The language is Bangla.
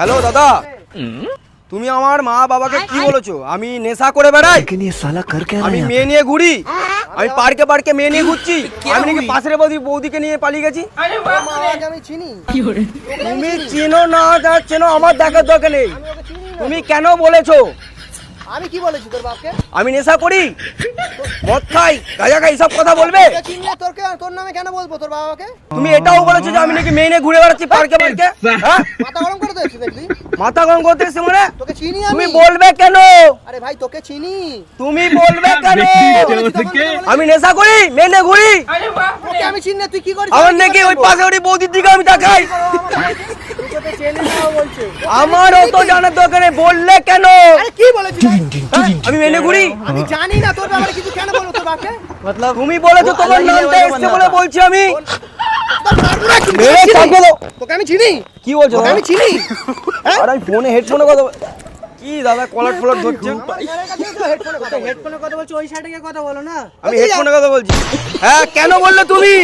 হ্যালো দাদা, তুমি আমার মা বাবাকে কি বলেছো? আমি নেশা করে বেড়াই, আমি মেয়ে নিয়ে ঘুরি, আমি পার্কে পার্কে মেয়ে নিয়ে ঘুরছি, আমি নাকি পাশের বৌদিকে নিয়ে পালিয়ে গেছি। তুমি চেনো না যা চেনো আমার দেখার দরকার নেই। তুমি কেন বলেছো? আমি কি বলেছি তোর বাপকে? আমি নেশা করি, মদ খাই, গাঁজা খাই, সব কথা বলবে? তোর নামে কেন বলবো তোর বাবাকে? তুমি এটাও বলেছো যে আমি নাকি মেয়ে নিয়ে ঘুরে বেড়াচ্ছি পার্কে পার্কে। হ্যাঁ, মাথা গরম করে দিয়েছিস দেখলি? মাথা গরম করতে এসে মানে তোকে চিনি তুমি আমি। বলবে কেন? আরে ভাই তোকে চিনি। তুমি বলবে কেন? আমি নেশা করি, মেয়ে নিয়ে ঘুরি, তোকে আমি চিনি না, তুই কি করিস? আমার নাকি ওই পাশে ওই বৌদির দিকে আমি তাকাই। তোকে চেনি না বলছে। আমার অত জানার দরকার নেই, বললে কেন? আরে কি বলেছিস? হ্যাঁ, আমি মেয়ে নিয়ে ঘুরি। আমি জানি না তোর বাবারে কিছু কেন বলবো তোর বাপকে? মতলব তুমি বলেছো তোমার নামটা এসছে বলে বলছি আমি। তোর মারবো না কি? মেরে থাকবো তো। তোকে আমি চিনি। কি বলছো? তোকে আমি চিনি। আর আমি ফোনে হেডফোনে কথা কি দাদা কলার ফলার ধরছে? হেডফোনে কথা বলছি, ওই সাইডে গিয়ে কথা বলো না। আমি হেডফোনে কথা বলছি। হ্যাঁ, কেন বললে তুমি?